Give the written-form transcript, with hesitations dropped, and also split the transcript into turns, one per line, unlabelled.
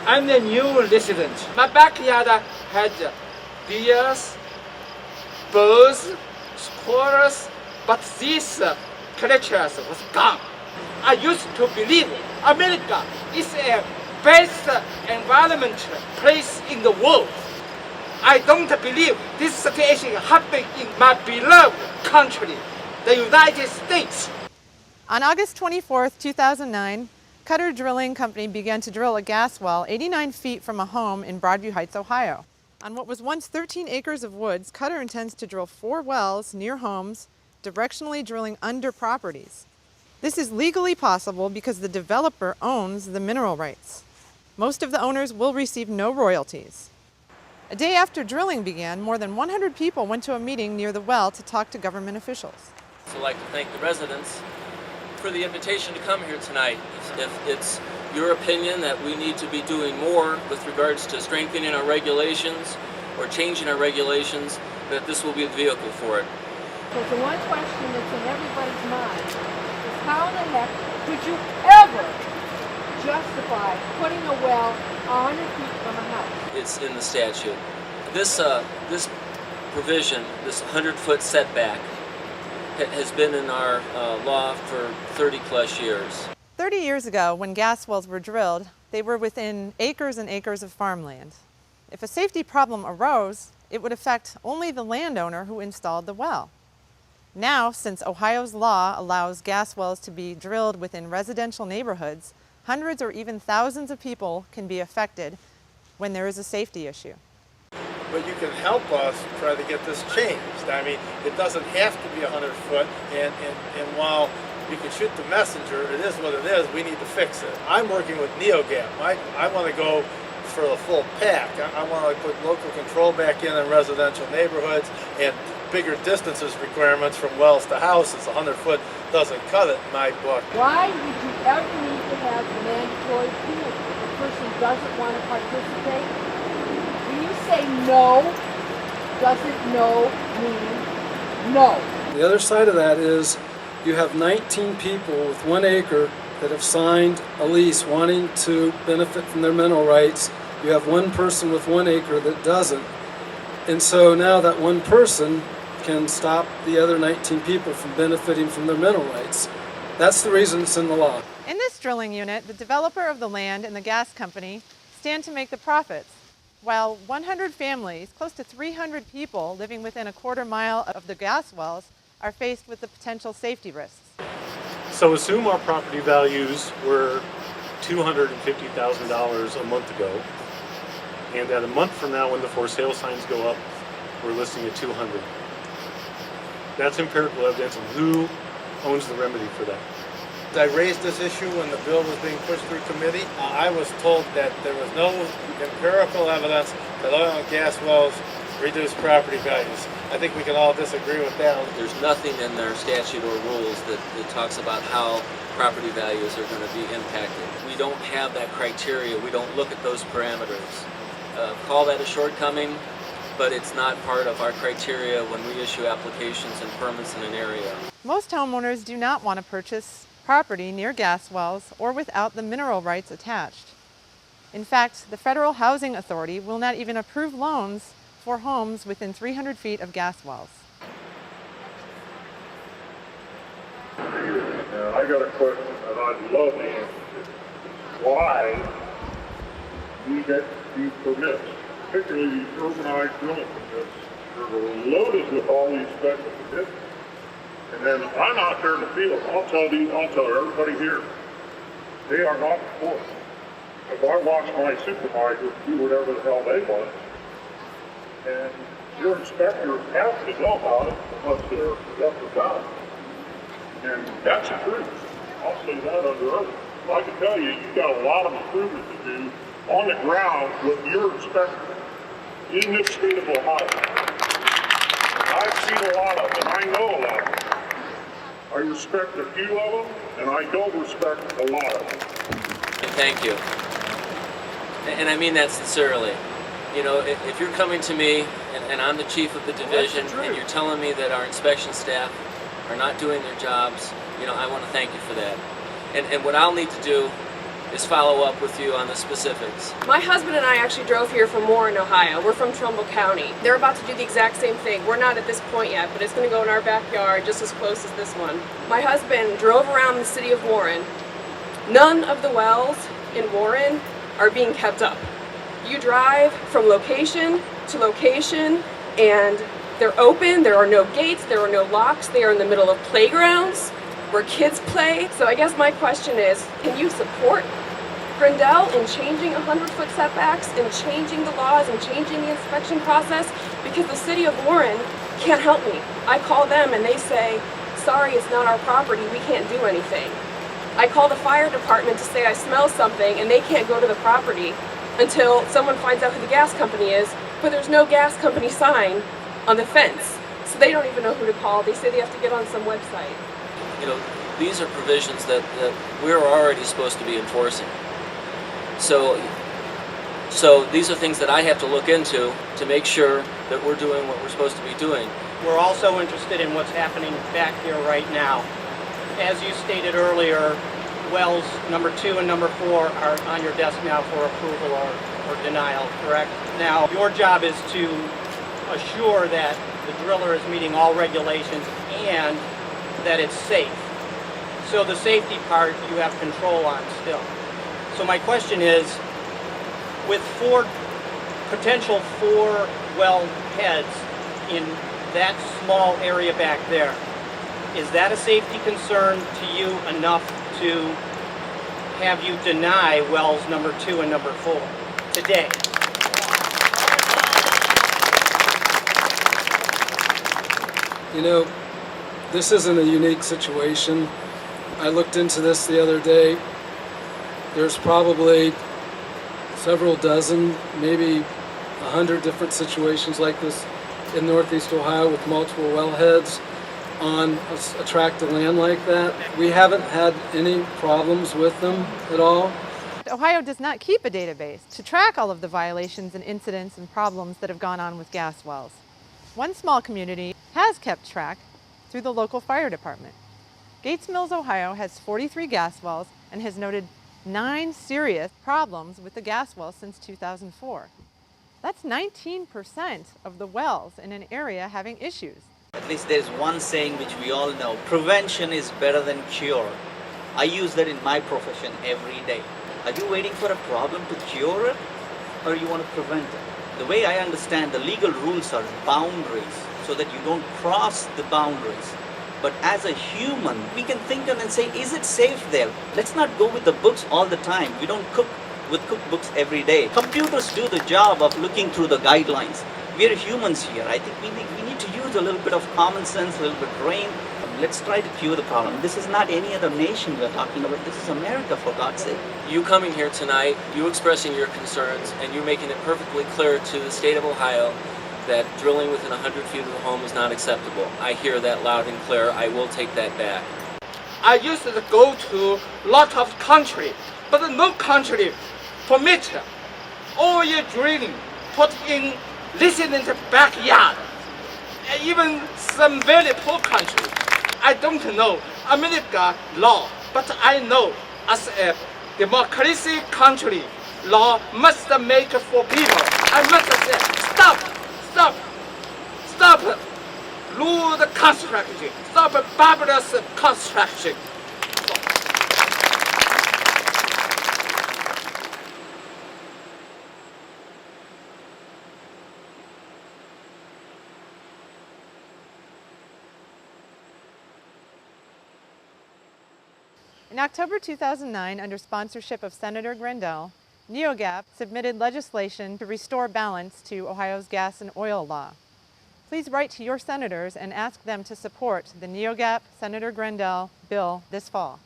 I'm the new resident. My backyard had deers, birds, squirrels, but these creatures was gone. I used to believe America is a best environment place in the world. I don't believe this situation happened in my beloved country, the United States.
On August 24, 2009, Cutter Drilling Company began to drill a gas well 89 feet from a home in Broadview Heights, Ohio. On what was once 13 acres of woods, Cutter intends to drill 4 wells near homes, directionally drilling under properties. This is legally possible because the developer owns the mineral rights. Most of the owners will receive no royalties. A day after drilling began, more than 100 people went to a meeting near the well to talk to government officials.
I'd like to thank the residents for the invitation to come here tonight. If it's your opinion that we need to be doing more with regards to strengthening our regulations or changing our regulations, that this will be the vehicle for it.
Because the one question that's in everybody's mind is how the heck could you ever justify putting a well 100 feet from a house?
It's in the statute. This provision, this 100-foot setback, has been in our law for 30 plus years.
30 years ago, when gas wells were drilled, they were within acres and acres of farmland. If a safety problem arose, it would affect only the landowner who installed the well. Now, since Ohio's law allows gas wells to be drilled within residential neighborhoods, hundreds or even thousands of people can be affected when there is a safety issue.
But you can help us try to get this changed. I mean, it doesn't have to be 100 foot, and while you can shoot the messenger, it is what it is, we need to fix it. I'm working with NeoGap. I want to go for the full pack. I want to put local control back in residential neighborhoods and bigger distances requirements from wells to houses. 100 foot doesn't cut it in my book.
Why would you ever need to have a mandatory penalty if a person doesn't want to participate? When you say no, doesn't no mean no?
The other side of that is you have 19 people with 1 acre that have signed a lease wanting to benefit from their mineral rights. You have 1 person with 1 acre that doesn't. And so now that 1 person can stop the other 19 people from benefiting from their mineral rights. That's the reason it's in the law.
In this drilling unit, the developer of the land and the gas company stand to make the profits, while 100 families, close to 300 people living within a quarter mile of the gas wells, are faced with the potential safety risks.
So assume our property values were $250,000 a month ago, and that a month from now when the for sale signs go up, we're listing at 200. That's empirical evidence of who owns the remedy for that.
I raised this issue when the bill was being pushed through committee. I was told that there was no empirical evidence that oil and gas wells reduce property values. I think we can all disagree with that.
There's nothing in their statute or rules that talks about how property values are going to be impacted. We don't have that criteria. We don't look at those parameters. Call that a shortcoming, but it's not part of our criteria when we issue applications and permits in an area.
Most homeowners do not want to purchase property near gas wells or without the mineral rights attached. In fact, the Federal Housing Authority will not even approve loans for homes within 300 feet of gas wells.
Now, I got a question that I'd love to answer. Why do you get these permits, particularly these urbanized drilling permits? They're loaded with all these special conditions. And then I'm out there in the field. I'll tell everybody here, they are not enforced. If I watch my supervisors do whatever the hell they want, and your inspectors have to know about it unless they're up or down. And that's the truth. I'll say that under oath. I can tell you, you've got a lot of improvement to do on the ground with your inspector in this state of Ohio. I've seen a lot of them, and I know a lot of them. I respect a few of them, and I don't respect a lot of them.
Thank you. And I mean that sincerely. You know, if you're coming to me, and I'm the chief of the division, and you're telling me that our inspection staff are not doing their jobs, you know, I want to thank you for that. And what I'll need to do is follow up with you on the specifics.
My husband and I actually drove here from Warren, Ohio. We're from Trumbull County. They're about to do the exact same thing. We're not at this point yet, but it's going to go in our backyard just as close as this one. My husband drove around the city of Warren. None of the wells in Warren are being kept up. You drive from location to location and they're open, there are no gates, there are no locks, they are in the middle of playgrounds where kids play. So I guess my question is, can you support Grindell in changing 100-foot setbacks and changing the laws and changing the inspection process? Because the city of Warren can't help me. I call them and they say, sorry, it's not our property, we can't do anything. I call the fire department to say I smell something and they can't go to the property until someone finds out who the gas company is, but there's no gas company sign on the fence. So they don't even know who to call. They say they have to get on some website.
You know, these are provisions that we're already supposed to be enforcing. So these are things that I have to look into to make sure that we're doing what we're supposed to be doing.
We're also interested in what's happening back here right now. As you stated earlier, wells number 2 and number 4 are on your desk now for approval or denial, correct? Now, your job is to assure that the driller is meeting all regulations and that it's safe. So the safety part you have control on still. So my question is, with potential 4 well heads in that small area back there, is that a safety concern to you enough to have you deny wells number 2 and number 4 today?
You know, this isn't a unique situation. I looked into this the other day. There's probably several dozen, maybe 100 different situations like this in Northeast Ohio with multiple wellheads on a tract of land like that. We haven't had any problems with them at all.
Ohio does not keep a database to track all of the violations and incidents and problems that have gone on with gas wells. One small community has kept track through the local fire department. Gates Mills, Ohio has 43 gas wells and has noted 9 serious problems with the gas well since 2004. That's 19% of the wells in an area having issues.
At least there's one saying which we all know: prevention is better than cure. I use that in my profession every day. Are you waiting for a problem to cure it, or you want to prevent it? The way I understand, the legal rules are boundaries so that you don't cross the boundaries. But as a human, we can think and say, is it safe there? Let's not go with the books all the time. We don't cook with cookbooks every day. Computers do the job of looking through the guidelines. We're humans here. I think we need to use a little bit of common sense, a little bit of brain. Let's try to cure the problem. This is not any other nation we're talking about. This is America, for God's sake.
You coming here tonight, you expressing your concerns, and you making it perfectly clear to the state of Ohio that drilling within 100 feet of the home is not acceptable. I hear that loud and clear. I will take that back.
I used to go to lot of country, but no country permit oil drilling put in resident backyard. Even some very poor country. I don't know America law, but I know as a democracy country, law must make for people. I must say, stop rude construction, stop barbarous construction.
In October 2009, under sponsorship of Senator Grindell, NeoGAP submitted legislation to restore balance to Ohio's gas and oil law. Please write to your senators and ask them to support the NeoGAP Senator Grindell bill this fall.